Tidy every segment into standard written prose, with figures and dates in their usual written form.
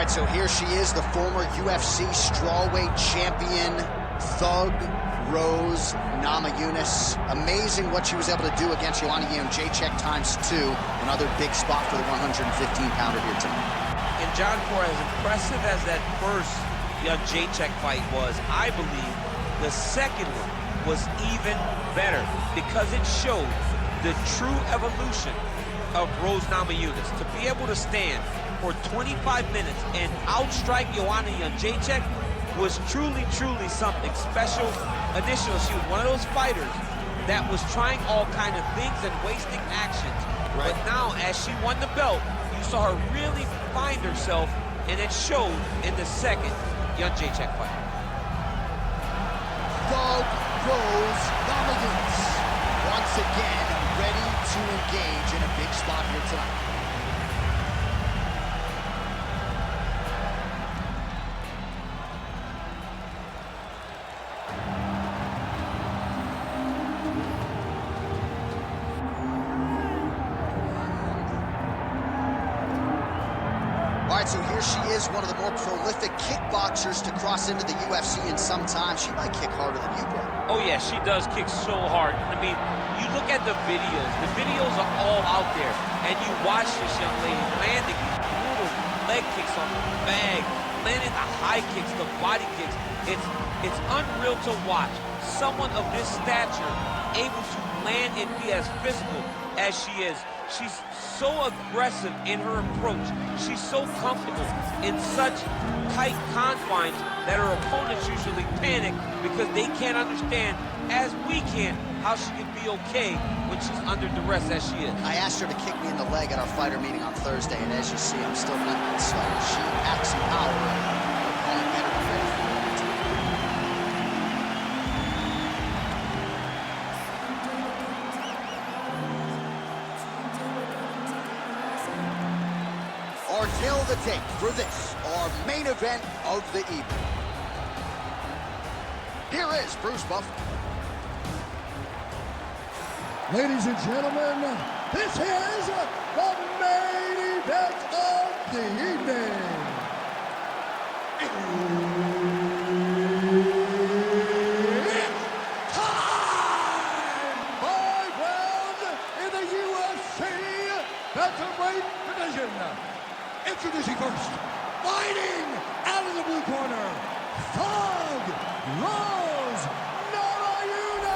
right, so here she is, the former UFC strawweight champion, Thug Rose Namajunas. Amazing what she was able to do against Joanna Jędrzejczyk ×2. Another big spot for the 115-pounder here tonight. And John, for as impressive as that first Jędrzejczyk fight was, I believe the second one was even better because it showed the true evolution of Rose Namajunas. To be able to stand for 25 minutes and outstrike Joanna Jędrzejczyk was truly, truly something special. Initially, she was one of those fighters that was trying all kinds of things and wasting actions. Right. But now, as she won the belt, you saw her really find herself, and it showed in the second Jędrzejczyk fight. Thug Rose Namajunas once again ready to engage in a big spot here tonight. All right, so here she is, one of the more prolific kickboxers to cross into the UFC in some time. She might kick harder than you, bro. Oh, yeah, she does kick so hard. I mean, you look at the videos are all out there, and you watch this young lady landing these brutal leg kicks on the bag, landing the high kicks, the body kicks. It's unreal to watch someone of this stature able to land and be as physical as she is. She's so aggressive in her approach. She's so comfortable in such tight confines that her opponents usually panic because they can't understand, as we can, how she can be okay when she's under duress as she is. I asked her to kick me in the leg at our fighter meeting on Thursday, and as you see, I'm still not. So she packs some power. Her opponent better be ready for it. Our tail of the tape for this, our main event of the evening. Here is Bruce Buffer. Ladies and gentlemen, this is the main event of the evening. It's time! 5 rounds in the UFC Bantamweight division. Introducing first, fighting out of the blue corner, Thug Rose Namajunas.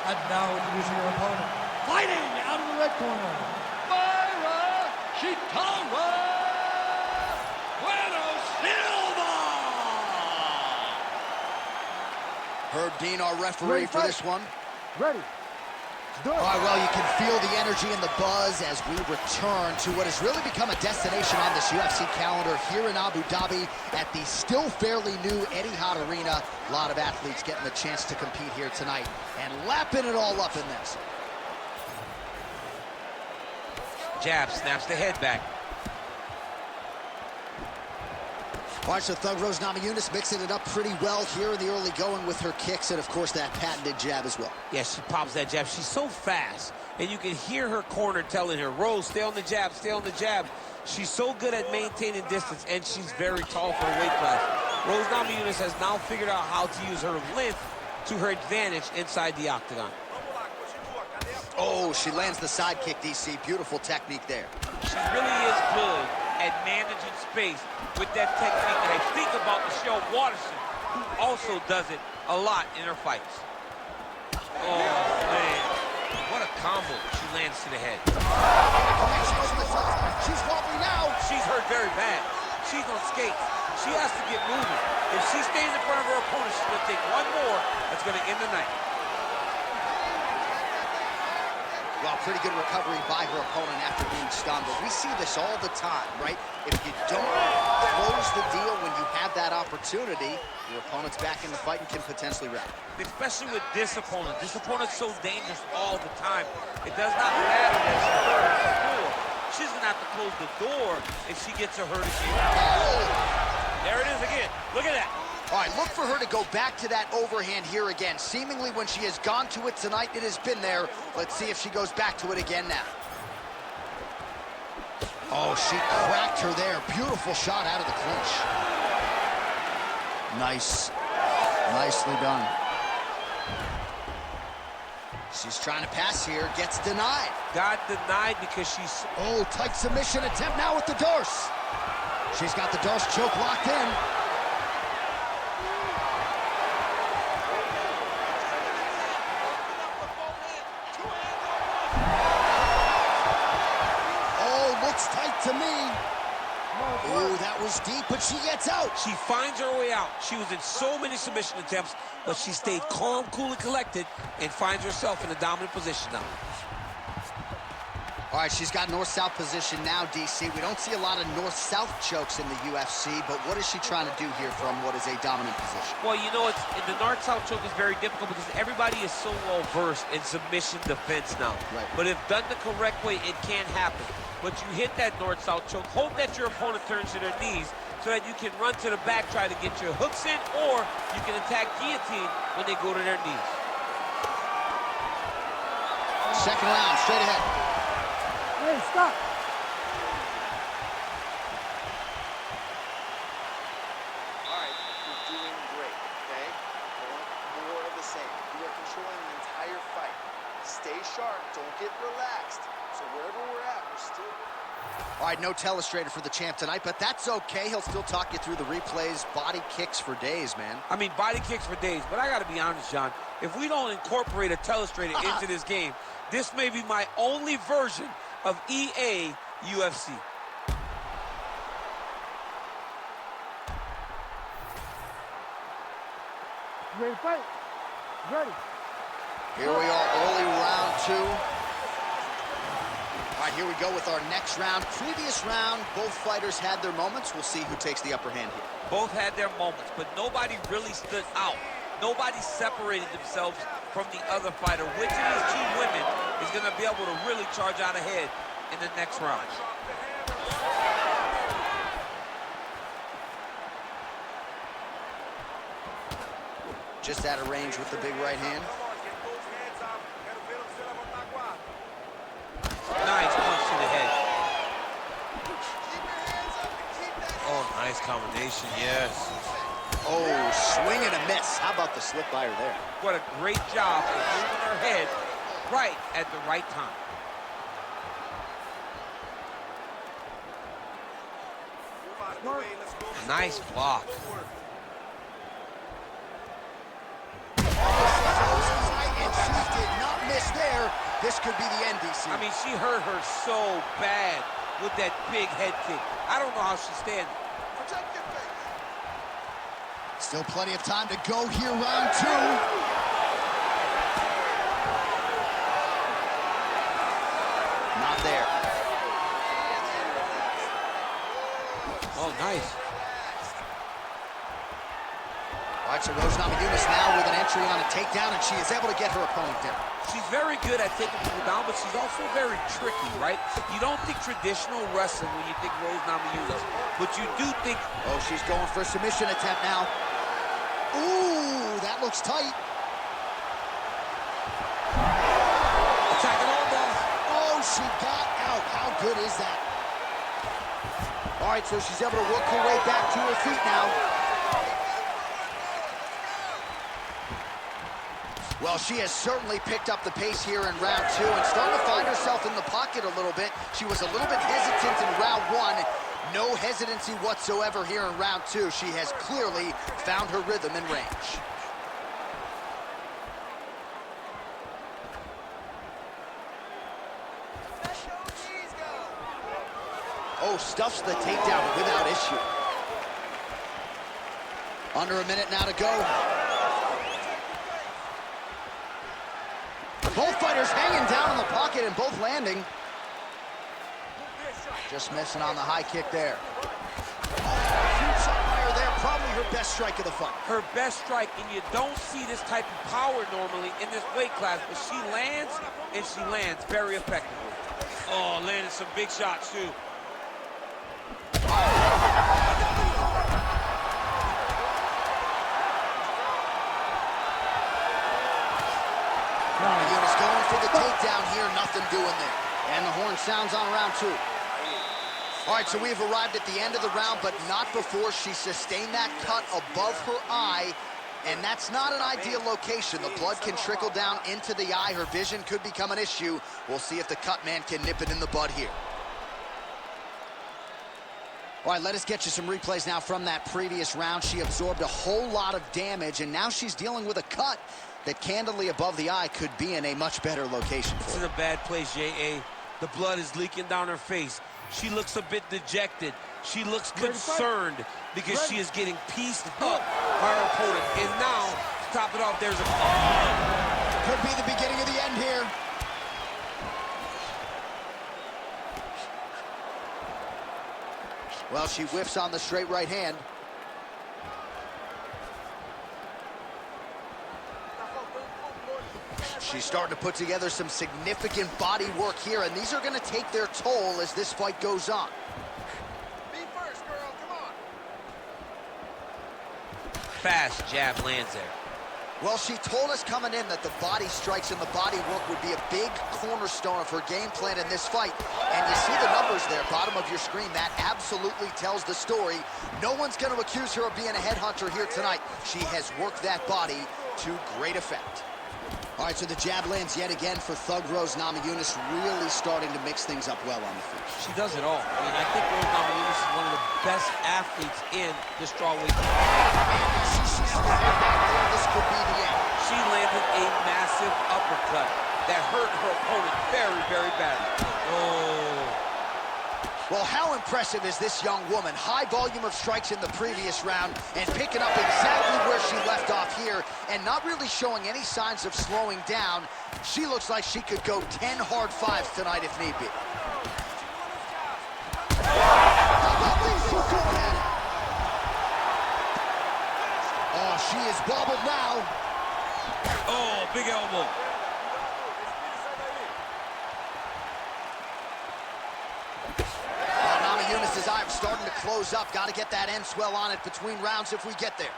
And now introducing her opponent, fighting out of the red corner, Mayra Bueno, Silva. Herb Dean, our referee for this one. Ready. All right, well, you can feel the energy and the buzz as we return to what has really become a destination on this UFC calendar here in Abu Dhabi at the still fairly new Etihad Arena. A lot of athletes getting the chance to compete here tonight and lapping it all up in this. Jab, snaps the head back. All right, so Thug Rose Namajunas mixing it up pretty well here in the early going with her kicks and, of course, that patented jab as well. Yeah, she pops that jab. She's so fast, and you can hear her corner telling her, Rose, stay on the jab, stay on the jab. She's so good at maintaining distance, and she's very tall for her weight class. Rose Namajunas has now figured out how to use her length to her advantage inside the octagon. Oh, she lands the side kick, DC. Beautiful technique there. She really is good at managing space with that technique. And I think about Michelle Waterson, who also does it a lot in her fights. Oh, man. What a combo she lands to the head. She's wobbly now. She's hurt very bad. She's on skates. She has to get moving. If she stays in front of her opponent, she's going to take one more that's going to end the night. Well, pretty good recovery by her opponent after being stunned, but we see this all the time, right? If you don't close the deal when you have that opportunity, your opponent's back in the fight and can potentially wrap. Especially with this opponent. This opponent's so dangerous all the time. It does not matter that she hurt her before. She's going to have to close the door if she gets her hurt again. Oh. There it is again. Look at that. All right, look for her to go back to that overhand here again. Seemingly when she has gone to it tonight, it has been there. Let's see if she goes back to it again now. Oh, she cracked her there. Beautiful shot out of the clinch. Nice. Nicely done. She's trying to pass here, gets denied. Got denied because she's... Oh, tight submission attempt now with the Dorse. She's got the Dorse choke locked in. Oh, looks tight to me. Oh, that was deep, but she gets out. She finds her way out. She was in so many submission attempts, but she stayed calm, cool, and collected, and finds herself in a dominant position now. All right, she's got north-south position now, DC. We don't see a lot of north-south chokes in the UFC, but what is she trying to do here from what is a dominant position? Well, you know, the north-south choke is very difficult because everybody is so well-versed in submission defense now. Right. But if done the correct way, it can happen. But you hit that north-south choke, hope that your opponent turns to their knees so that you can run to the back, try to get your hooks in, or you can attack guillotine when they go to their knees. Second round, straight ahead. Hey, stop. All right, you're doing great, okay? I want more of the same. You are controlling the entire fight. Stay sharp, don't get relaxed. So wherever we're at, we're still... All right, no telestrator for the champ tonight, but that's okay. He'll still talk you through the replays. Body kicks for days, man. I mean, body kicks for days, but I got to be honest, John. If we don't incorporate a telestrator into this game, this may be my only version of EA UFC. You ready to fight? Ready. Here we are, early round 2. All right, here we go with our next round. Previous round, both fighters had their moments. We'll see who takes the upper hand here. Both had their moments, but nobody really stood out. Nobody separated themselves from the other fighter. Which of these two women is going to be able to really charge out ahead in the next round? Just out of range with the big right hand. Nice punch to the head. Oh, nice combination, yes. Oh, swing and a miss. How about the slip by her there? What a great job of moving her head right at the right time. Nice block. And she did not miss there. This could be the end, DC. I mean, she hurt her so bad with that big head kick. I don't know how she's standing. Still plenty of time to go here, round 2. Not there. Oh, nice. All right, so Namajunas now with an entry on a takedown, and she is able to get her opponent down. She's very good at taking people down, but she's also very tricky, right? You don't think traditional wrestling when you think Namajunas, but you do think... Oh, she's going for a submission attempt now. Ooh, that looks tight. Attacking all balls. Oh, she got out. How good is that? All right, so she's able to work her way back to her feet now. Well, she has certainly picked up the pace here in round 2 and starting to find herself in the pocket a little bit. She was a little bit hesitant in round 1. No hesitancy whatsoever here in round 2. She has clearly found her rhythm and range. Oh, stuffs the takedown without issue. Under a minute now to go. Both fighters hanging down in the pocket and both landing. Just missing on the high kick there. Huge shot by her there, probably her best strike of the fight. Her best strike, and you don't see this type of power normally in this weight class, but she lands, and she lands very effectively. Oh, landed some big shots, too. Namajunas going for the takedown here, nothing doing there. And the horn sounds on round 2. All right, so we've arrived at the end of the round, but not before she sustained that cut above her eye, and that's not an ideal location. The blood can trickle down into the eye. Her vision could become an issue. We'll see if the cut man can nip it in the bud here. All right, let us get you some replays now from that previous round. She absorbed a whole lot of damage, and now she's dealing with a cut that candidly above the eye could be in a much better location for her. This is a bad place, J.A. The blood is leaking down her face. She looks a bit dejected. She looks concerned because she is getting pieced up by her opponent. And now, to top it off, there's a... Oh! Could be the beginning of the end here. Well, she whiffs on the straight right hand. She's starting to put together some significant body work here, and these are going to take their toll as this fight goes on. Be first, girl. Come on. Fast jab lands there. Well, she told us coming in that the body strikes and the body work would be a big cornerstone of her game plan in this fight. And you see the numbers there, bottom of your screen. That absolutely tells the story. No one's going to accuse her of being a headhunter here tonight. She has worked that body to great effect. All right, so the jab lands yet again for Thug Rose Namajunas, really starting to mix things up well on the feet. She does it all. I mean, I think Rose Namajunas is one of the best athletes in the strawweight. This could be the end. She landed a massive uppercut that hurt her opponent very, very badly. Oh. Well, how impressive is this young woman? High volume of strikes in the previous round and picking up exactly where she left off here and not really showing any signs of slowing down. She looks like she could go 10 hard fives tonight if need be. Oh, she is bobbled now. Oh, big elbow. Namajunas' eye starting to close up. Got to get that end swell on it between rounds if we get there.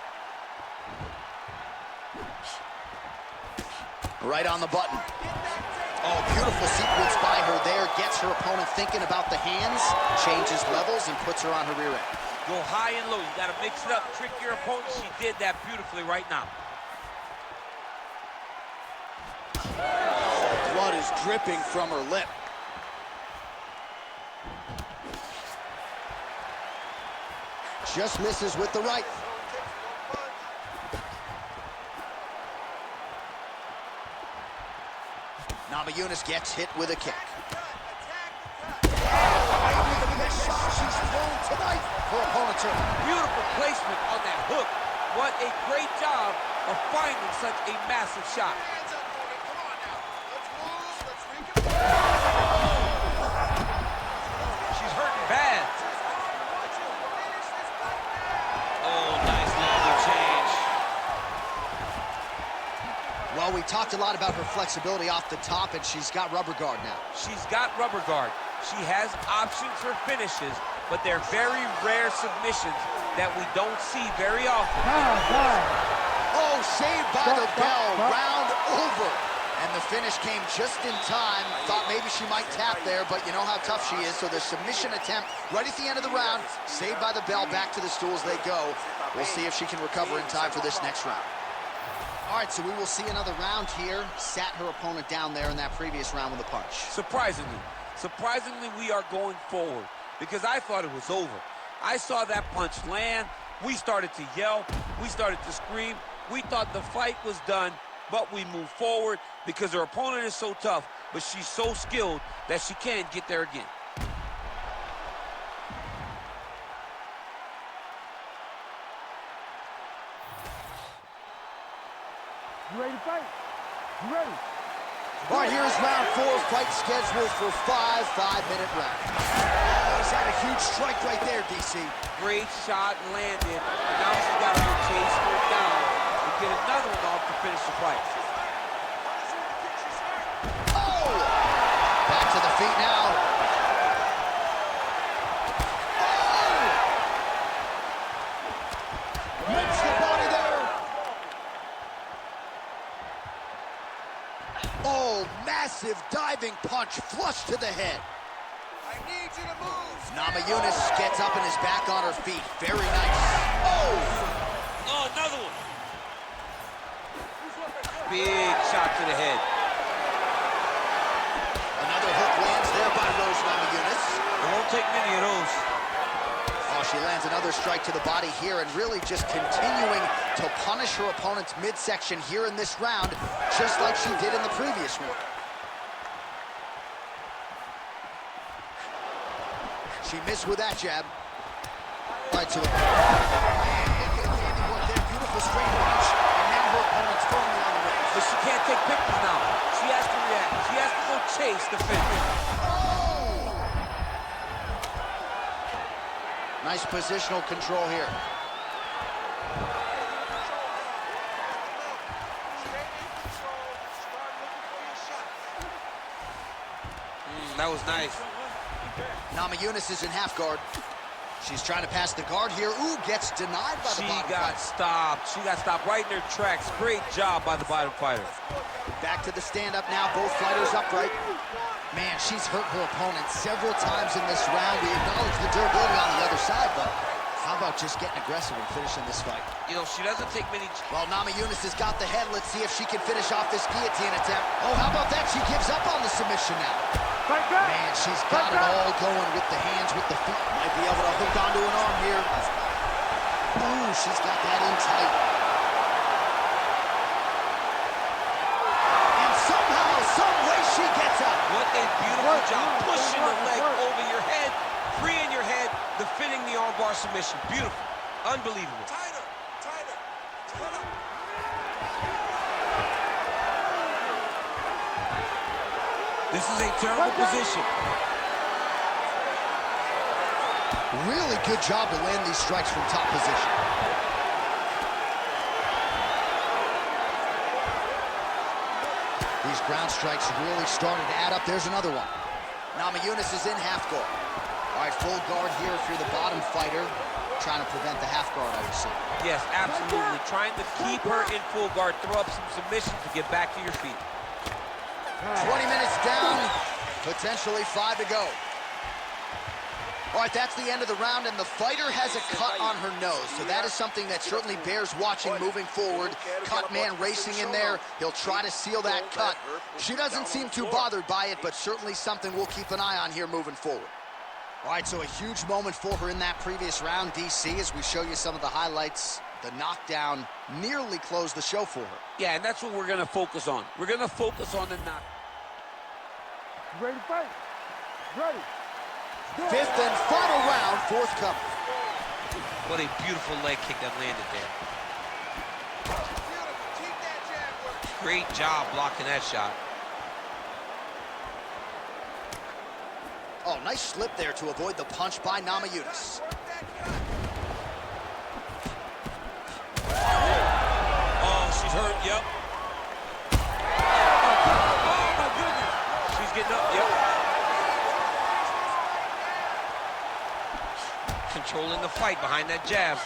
Right on the button. Oh, beautiful sequence by her there. Gets her opponent thinking about the hands, changes levels, and puts her on her rear end. Go high and low. You got to mix it up, trick your opponent. She did that beautifully right now. Blood is dripping from her lip. Just misses with the right. Namajunas gets hit with a kick. Maybe the best shot she's thrown tonight. Her opponent's hurt. Beautiful placement on that hook. What a great job of finding such a massive shot. Hands up, woman. Come on now. Let's move. Let's reconfirm. She's hurting bad. Oh, nice little change. Well, we talked a lot about her flexibility off the top, and she's got rubber guard now. She's got rubber guard. She has options for finishes, but they're very rare submissions that we don't see very often. Oh, saved by the bell, round over. And the finish came just in time. Thought maybe she might tap there, but you know how tough she is. So the submission attempt right at the end of the round, saved by the bell, back to the stools they go. We'll see if she can recover in time for this next round. All right, so we will see another round here. Sat her opponent down there in that previous round with a punch. Surprisingly, we are going forward because I thought it was over. I saw that punch land. We started to yell. We started to scream. We thought the fight was done, but we moved forward because her opponent is so tough, but she's so skilled that she can get there again. You ready to fight? You ready? All right, here's round 4, fight scheduled for 5 5-minute rounds. Oh, he's had a huge strike right there, DC. Great shot landed. Now she's got to go chase her down and get another one off to finish the fight. Oh! Back to the feet now. Oh! Makes the body there. Oh, massive diving punch flush to the head. I need you to move. Namajunas gets up and is back on her feet. Very nice. Oh! Oh, another one. Big shot to the head. Another hook lands there by Namajunas. It won't take many of those. Oh, she lands another strike to the body here and really just continuing to punish her opponent's midsection here in this round, just like she did in the previous one. She missed with that jab. All right, so and landing work there, beautiful straight punch, and now her opponent's firmly on the ring. But she can't take pictures now. She has to react. She has to go chase the finish. Oh! Nice positional control here. That was nice. Namajunas is in half guard. She's trying to pass the guard here. Ooh, gets denied by the bottom She got stopped. She got stopped right in her tracks. Great job by the bottom fighter. Back to the stand-up now. Both fighters upright. Man, she's hurt her opponent several times in this round. We acknowledge the durability on the other side, but how about just getting aggressive and finishing this fight? You know, she doesn't take many... Well, Namajunas has got the head. Let's see if she can finish off this guillotine attempt. Oh, how about that? She gives up on the submission now. Man, she's got it all going with the hands, with the feet. Might be able to hook onto an arm here. Ooh, she's got that in tight. And somehow, some way, she gets up. What a beautiful job. Pushing the leg over your head, freeing your head, defending the armbar submission. Beautiful. Unbelievable. Tighter, tighter, tighter. This is a terrible position. Really good job to land these strikes from top position. These ground strikes really starting to add up. There's another one. Namajunas is in half guard. All right, full guard here if you're the bottom fighter. Trying to prevent the half guard, I would say. Yes, absolutely. Trying to keep her in full guard, throw up some submission to get back to your feet. 20 minutes down, potentially 5 to go. All right, that's the end of the round, and the fighter has a cut on her nose, so that is something that certainly bears watching moving forward. Cut man racing in there. He'll try to seal that cut. She doesn't seem too bothered by it, but certainly something we'll keep an eye on here moving forward. All right, so a huge moment for her in that previous round, DC, as we show you some of the highlights. The knockdown nearly closed the show for her. Yeah, and that's what we're going to focus on. We're going to focus on the knock. Ready to fight? Ready. Fifth and final round, forthcoming. What a beautiful leg kick that landed there. Keep that jab working. Great job blocking that shot. Oh, nice slip there to avoid the punch by Namajunas. Oh, she's hurt, yep. Oh, my goodness. She's getting up, yep. Controlling the fight behind that jab.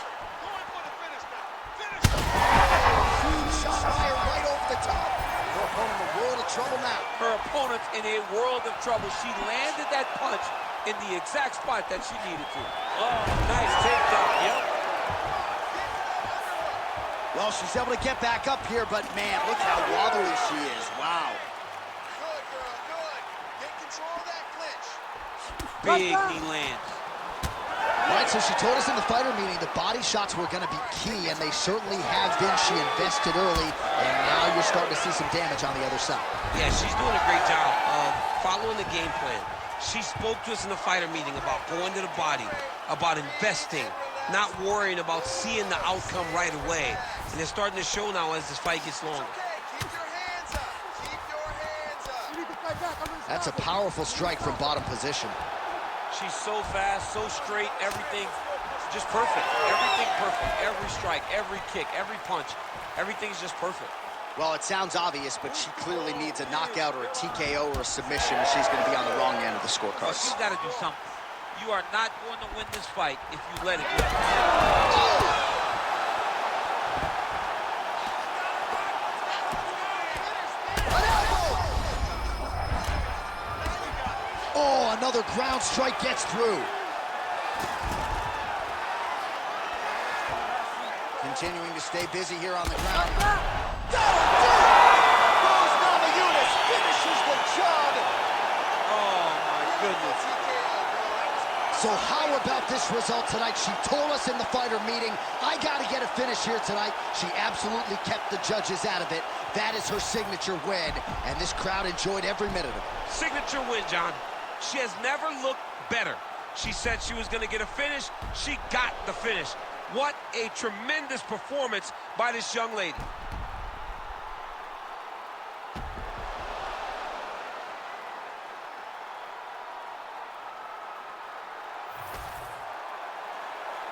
Shot fired right over the top. Her opponent in a world of trouble now. Her opponent's in a world of trouble. She landed that punch in the exact spot that she needed to. Oh, nice takedown, yep. Well, she's able to get back up here, but man, look how wobbly she is. Wow. Good, girl, good. Get control of that clinch. Big knee lands. All right, so she told us in the fighter meeting the body shots were going to be key, and they certainly have been. She invested early, and now you're starting to see some damage on the other side. Yeah, she's doing a great job of following the game plan. She spoke to us in the fighter meeting about going to the body, about investing, not worrying about seeing the outcome right away. And it's starting to show now as this fight gets longer. Okay, keep your hands up. Keep your hands up. That's a powerful strike from bottom position. She's so fast, so straight, everything just perfect. Everything perfect. Every strike, every kick, every punch, everything's just perfect. Well, it sounds obvious, but she clearly needs a knockout or a TKO or a submission, or she's going to be on the wrong end of the Well, scorecard. she's got to do something. You are not going to win this fight if you let it go. Oh, another ground strike gets through. Continuing to stay busy here on the ground. Rose Namajunas finishes the job. Oh, my goodness. So how about this result tonight? She told us in the fighter meeting, I got to get a finish here tonight. She absolutely kept the judges out of it. That is her signature win, and this crowd enjoyed every minute of it. Signature win, John. She has never looked better. She said she was going to get a finish. She got the finish. What a tremendous performance by this young lady.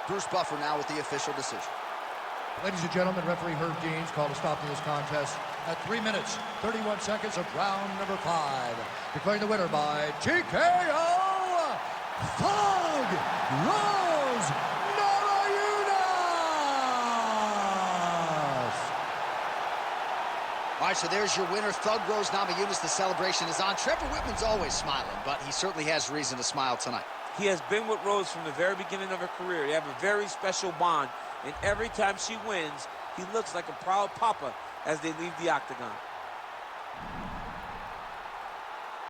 Bruce Buffer now with the official decision. Ladies and gentlemen, referee Herb Deans called a stop to this contest at 3 minutes, 31 seconds of round number 5. Declaring the winner by TKO, Thug Rose Namajunas! All right, so there's your winner, Thug Rose Namajunas. The celebration is on. Trevor Whitman's always smiling, but he certainly has reason to smile tonight. He has been with Rose from the very beginning of her career. They have a very special bond, and every time she wins, he looks like a proud papa as they leave the octagon.